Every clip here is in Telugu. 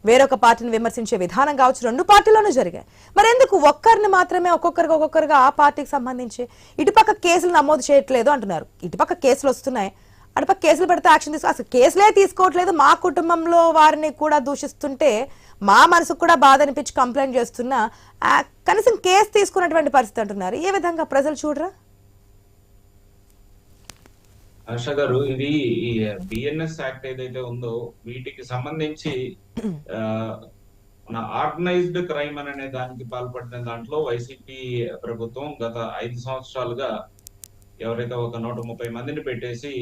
వేరొక పార్టీని విమర్శించే విధానం కావచ్చు, రెండు పార్టీలోనూ జరిగాయి. మరి ఎందుకు ఒక్కరిని మాత్రమే ఒక్కొక్కరుగా ఆ పార్టీకి సంబంధించి ఇటుపక్క కేసులు నమోదు చేయట్లేదు అంటున్నారు? ఇటుపక్క కేసులు వస్తున్నాయి, అటుపక్క కేసులు పెడితే యాక్షన్ అసలు కేసులే తీసుకోవట్లేదు, మా కుటుంబంలో వారిని కూడా దూషిస్తుంటే మా మనసుకు కూడా బాధ అనిపించి కంప్లైంట్ చేస్తున్నా కనీసం కేసు తీసుకున్నటువంటి పరిస్థితి అంటున్నారు. ఏ విధంగా ప్రజలు చూడరా? హర్ష గారు, ఇది బిఎన్ఎస్ యాక్ట్ ఏదైతే ఉందో వీటికి సంబంధించి ఆర్గనైజ్డ్ క్రైమ్ అనే దానికి పాల్పడిన దాంట్లో వైసీపీ ప్రభుత్వం గత 5 సంవత్సరాలుగా ఎవరైతే ఒక 130 మందిని పెట్టేసి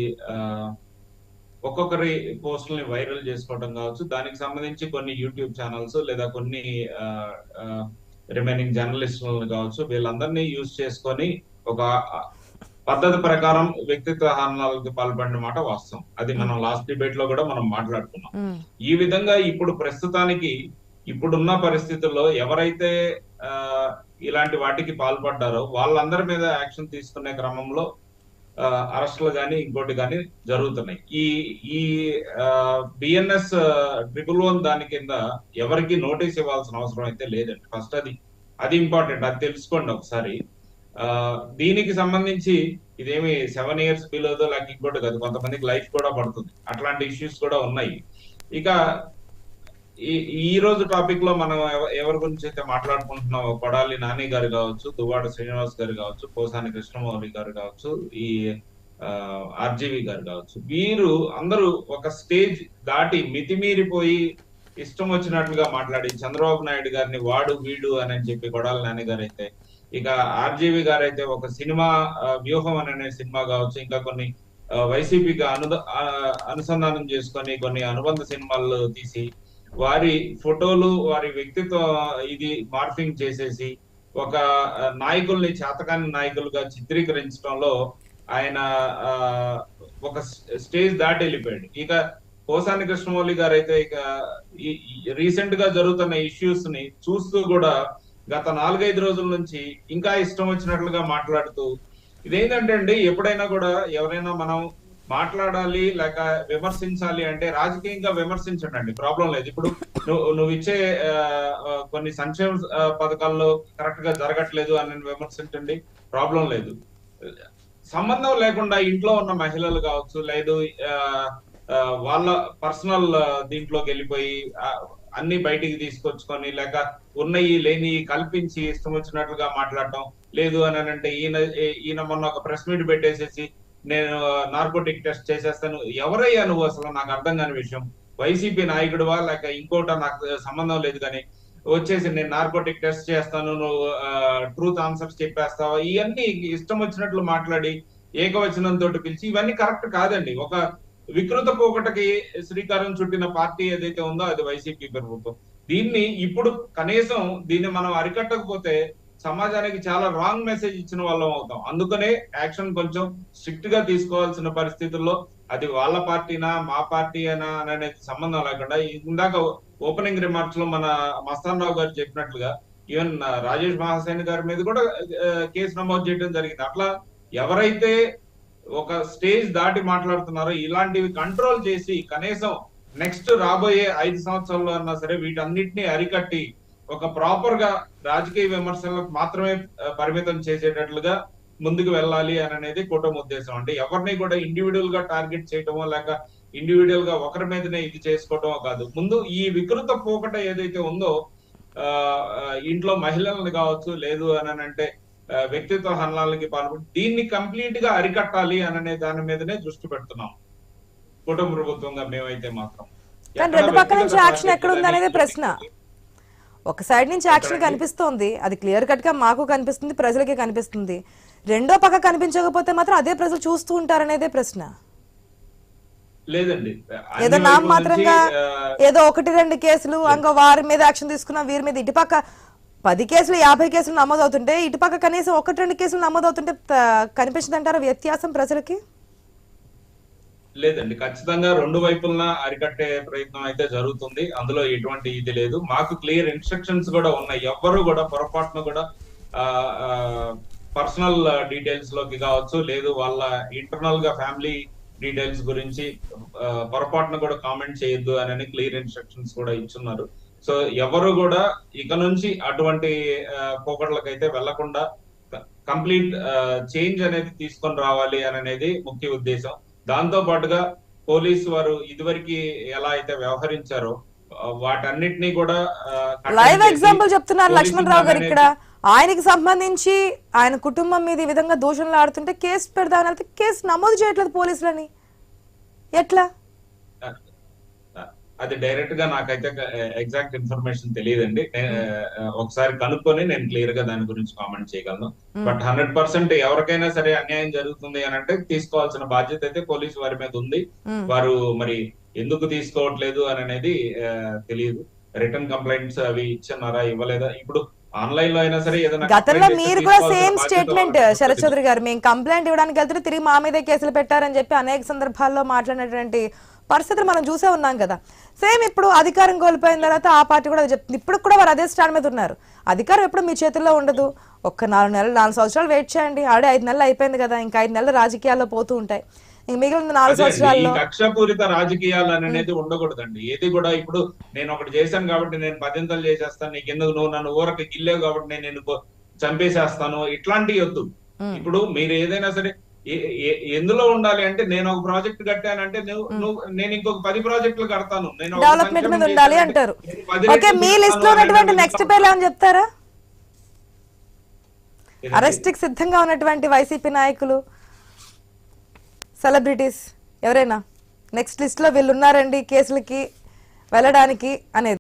ఒక్కొక్కరి పోస్టుల్ని వైరల్ చేసుకోవడం కావచ్చు, దానికి సంబంధించి కొన్ని యూట్యూబ్ ఛానల్స్ లేదా కొన్ని రిమైనింగ్ జర్నలిస్టులను కావచ్చు, వీళ్ళందరినీ యూజ్ చేసుకొని ఒక పద్ధతి ప్రకారం వ్యక్తిత్వ హననాలకు పాల్పడిన మాట వాస్తవం. అది మనం లాస్ట్ డిబేట్ లో కూడా మనం మాట్లాడుకున్నాం. ఈ విధంగా ఇప్పుడు ప్రస్తుతానికి ఇప్పుడున్న పరిస్థితుల్లో ఎవరైతే ఇలాంటి వాటికి పాల్పడ్డారో వాళ్ళందరి మీద యాక్షన్ తీసుకునే క్రమంలో అరెస్టులు కానీ ఇంకోటి కానీ జరుగుతున్నాయి. ఈ బిఎన్ఎస్ 111 దాని కింద ఎవరికి నోటీస్ ఇవ్వాల్సిన అవసరం అయితే లేదండి. ఫస్ట్ అది ఇంపార్టెంట్, అది తెలుసుకోండి ఒకసారి. దీనికి సంబంధించి ఇదేమి 7 years బిలోదో లేక ఇంకోటి కాదు, కొంతమందికి లైఫ్ కూడా పడుతుంది, అట్లాంటి ఇష్యూస్ కూడా ఉన్నాయి. ఇక ఈ రోజు టాపిక్ లో మనం ఎవరి గురించి అయితే మాట్లాడుకుంటున్నాం, కొడాలి నాని గారు కావచ్చు, దువ్వాడ శ్రీనివాస్ గారు కావచ్చు, పోసాని కృష్ణమౌళి గారు కావచ్చు, ఈ ఆర్జీవి గారు కావచ్చు, వీరు అందరూ ఒక స్టేజ్ దాటి మితిమీరిపోయి ఇష్టం వచ్చినట్లుగా మాట్లాడి చంద్రబాబు నాయుడు గారిని వాడు వీడు అని చెప్పి కొడాలి నాని గారు అయితే, ఇక ఆర్జీవి గారు అయితే ఒక సినిమా వ్యూహం అనే సినిమా కావచ్చు, ఇంకా కొన్ని వైసీపీకి అనుసంధానం చేసుకొని కొన్ని అనుబంధ సినిమాలు తీసి వారి ఫోటోలు వారి వ్యక్తిత్వ ఇది మార్ఫింగ్ చేసేసి ఒక నాయకుల్ని చేతకాని నాయకులుగా చిత్రీకరించడంలో ఆయన ఒక స్టేజ్ దాటి వెళ్ళిపోయాడు. ఇక పోసాని కృష్ణమౌళి గారు అయితే ఇక రీసెంట్ గా జరుగుతున్న ఇష్యూస్ ని చూస్తూ కూడా గత 4-5 రోజుల నుంచి ఇంకా ఇష్టం వచ్చినట్లుగా మాట్లాడుతూ, ఇదేంటంటే అండి, ఎప్పుడైనా కూడా ఎవరైనా మనం మాట్లాడాలి లేక విమర్శించాలి అంటే రాజకీయంగా విమర్శించండి, ప్రాబ్లం లేదు. ఇప్పుడు నువ్వు ఇచ్చే కొన్ని సంక్షేమ పథకాల్లో కరెక్ట్ గా జరగట్లేదు అని విమర్శించండి, ప్రాబ్లం లేదు. సంబంధం లేకుండా ఇంట్లో ఉన్న మహిళలు కావచ్చు, లేదు వాళ్ళ పర్సనల్ దీంట్లోకి వెళ్ళిపోయి అన్ని బయటికి తీసుకొచ్చుకొని లేక ఉన్నయి లేని కల్పించి ఇష్టం వచ్చినట్లుగా మాట్లాడటం లేదు అని అంటే, ఈయన మొన్న ఒక ప్రెస్ మీట్ పెట్టేసేసి నేను నార్కోటిక్ టెస్ట్ చేసేస్తాను. ఎవరయ్యా నువ్వు? అసలు నాకు అర్థం కాని విషయం. వైసీపీ నాయకుడువా లేక ఇంకోట? నాకు సంబంధం లేదు, కానీ వచ్చేసి నేను నార్కోటిక్ టెస్ట్ చేస్తాను, నువ్వు ట్రూత్ ఆన్సర్స్ చెప్పేస్తావా? ఇవన్నీ ఇష్టం వచ్చినట్లు మాట్లాడి ఏకవచనంతో పిలిచి, ఇవన్నీ కరెక్ట్ కాదండి. ఒక వికృత పోకటకి శ్రీకారం చుట్టిన పార్టీ ఏదైతే ఉందో అది వైసీపీ ప్రభుత్వం. ఇప్పుడు కనీసం దీన్ని మనం అరికట్టకపోతే సమాజానికి చాలా రాంగ్ మెసేజ్ ఇచ్చిన వాళ్ళం అవుతాం. అందుకనే యాక్షన్ కొంచెం స్ట్రిక్ట్ గా తీసుకోవాల్సిన పరిస్థితుల్లో, అది వాళ్ళ పార్టీనా మా పార్టీ అయినా అనేది సంబంధం లేకుండా, ఇందాక ఓపెనింగ్ రిమార్క్స్ లో మన మస్తాన్ రావు గారు చెప్పినట్లుగా ఈవెన్ రాజేష్ మహాసేన్ గారి మీద కూడా కేసు నమోదు చేయడం జరిగింది. అట్లా ఎవరైతే ఒక స్టేజ్ దాటి మాట్లాడుతున్నారో ఇలాంటివి కంట్రోల్ చేసి కనీసం నెక్స్ట్ రాబోయే 5 సంవత్సరాల్లో అన్నా సరే వీటన్నిటిని అరికట్టి ఒక ప్రాపర్ గా రాజకీయ విమర్శలకు మాత్రమే పరిమితం చేసేటట్లుగా ముందుకు వెళ్ళాలి అని అనేది కూటమి ఉద్దేశం. అంటే ఎవరిని కూడా ఇండివిజువల్ గా టార్గెట్ చేయటమో లేక ఇండివిజువల్ గా ఒకరి మీదనే ఇది చేసుకోవటమో కాదు. ముందు ఈ వికృత పోకట ఏదైతే ఉందో, ఇంట్లో మహిళలను కావచ్చు, లేదు అని అంటే వ్యక్తిత్వ హననాలకి పాల్పడి దీన్ని కంప్లీట్ గా అరికట్టాలి అనే దాని మీదనే దృష్టి పెడుతున్నాం కుటుంబ ప్రభుత్వంగా మేమైతే మాత్రం. రెండు పక్కల నుంచి యాక్షన్ ఎక్కడ ఉంది అనేది ప్రశ్న. ఒక సైడ్ నుంచి యాక్షన్ కనిపిస్తోంది, అది క్లియర్ కట్ గా మాకు కనిపిస్తుంది, ప్రజలకి కనిపిస్తుంది. రెండో పక్క కనిపించకపోతే మాత్రం అదే ప్రజలు చూస్తూ ఉంటారనేదే ప్రశ్న. లేదండి, ఏదో నామమాత్రంగా ఏదో 1-2 కేసులు ఇంకా వారి మీద యాక్షన్ తీసుకున్నాం, వీరి మీద ఇటుపక్క 10 కేసులు 50 కేసులు నమోదవుతుంటే ఇటుపక్క కనీసం 1-2 కేసులు నమోదవుతుంటే కనిపించదంటారా వ్యత్యాసం ప్రజలకి? లేదండి, ఖచ్చితంగా రెండు వైపులన అరికట్టే ప్రయత్నం అయితే జరుగుతుంది. అందులో ఎటువంటి ఇది లేదు. మాకు క్లియర్ ఇన్స్ట్రక్షన్స్ కూడా ఉన్నాయి. ఎవ్వరు కూడా పొరపాటును కూడా పర్సనల్ డీటెయిల్స్ లోకి కావచ్చు, లేదు వాళ్ళ ఇంటర్నల్ గా ఫ్యామిలీ డీటెయిల్స్ గురించి పొరపాటున కూడా కామెంట్ చేయొద్దు అని క్లియర్ ఇన్స్ట్రక్షన్స్ కూడా ఇచ్చున్నారు. సో ఎవరు కూడా ఇక నుంచి అటువంటి పోకడలకైతే వెళ్లకుండా కంప్లీట్ చేంజ్ అనేది తీసుకొని రావాలి అనేది ముఖ్య ఉద్దేశం. దాంతో పాటుగా పోలీసు వారు ఇదివరకు ఎలా అయితే వ్యవహరించారో వాటన్నిటినీ కూడా లైవ్ ఎగ్జాంపుల్ చెప్తున్నారు లక్ష్మణ్ రావు గారు. ఇక్కడ ఆయనకి సంబంధించి ఆయన కుటుంబం మీద ఈ విధంగా దూషణలు ఆడుతుంటే కేసు పెడదామని వెళ్తే కేసు నమోదు చేయట్లేదు పోలీసులని, ఎట్లా? అది డైరెక్ట్ గా నాకైతే ఎగ్జాక్ట్ ఇన్ఫర్మేషన్ తెలియదండి. ఒకసారి కనుక్కొని నేను క్లియర్ గా దాని గురించి కామెంట్ చేయగలను. బట్ 100% ఎవరికైనా సరే అన్యాయం జరుగుతుంది అని అంటే తీసుకోవాల్సిన బాధ్యత అయితే పోలీసు వారి మీద ఉంది. వారు మరి ఎందుకు తీసుకోవట్లేదు అనేది తెలియదు. రిటర్న్ కంప్లైంట్స్ అవి ఇచ్చారా ఇవ్వలేదా? ఇప్పుడు ఆన్లైన్ లో అయినా సరే ఏదైనా గతంలో మీరు కూడా సేమ్ స్టేట్మెంట్ శరత్ చౌదరి గారు, మేము కంప్లైంట్ ఇవ్వడానికి వెళ్తే తిరిగి మా మీదే కేసులు పెట్టారని చెప్పి అనేక సందర్భాల్లో మాట్లాడినటువంటి పరిస్థితులు మనం చూసే ఉన్నాం కదా. సేమ్ ఇప్పుడు అధికారం కోల్పోయిన తర్వాత ఆ పార్టీ కూడా చెప్తుంది. ఇప్పుడు కూడా వారు అదే స్టాండ్ మీద ఉన్నారు. అధికారం ఎప్పుడు మీ చేతుల్లో ఉండదు. ఒక్క 4 సంవత్సరాలు వెయిట్ చేయండి. ఆడే 5 నెలలు అయిపోయింది కదా, ఇంకా 5 నెలలు రాజకీయాల్లో పోతూ ఉంటాయి. మిగిలిన 4 సంవత్సరాల్లో కక్షపూరిత రాజకీయాలు అనేది ఉండకూడదండి. ఏది కూడా ఇప్పుడు నేను ఒకటి చేశాను కాబట్టి నేను 10 చేసేస్తాను, నీకు ఎందుకు, నువ్వు నన్ను ఊరకి గిల్లేవు కాబట్టి నేను నిన్ను చంపేసేస్తాను, ఇట్లాంటివి వద్దు. ఇప్పుడు మీరు ఏదైనా సరే ఎందులో ఉండాలి అంటే, నేను ఒక ప్రాజెక్ట్ కట్టానంటే నేను ఇంకొక 10 ప్రాజెక్టులు కడతాను, నేను డెవలప్మెంట్ మీద ఉండాలి అంటారు. ఓకే, మీ లిస్ట్ లో ఉన్నటువంటి నెక్స్ట్ పేర్లు ఏమని చెప్తారా? అరెస్ట్ కి సిద్ధంగా ఉన్నటువంటి వైసీపీ నాయకులు, సెలబ్రిటీస్ ఎవరైనా నెక్స్ట్ లిస్ట్ లో వీళ్ళు ఉన్నారండి కేసులకి వెళ్ళడానికి అనేది?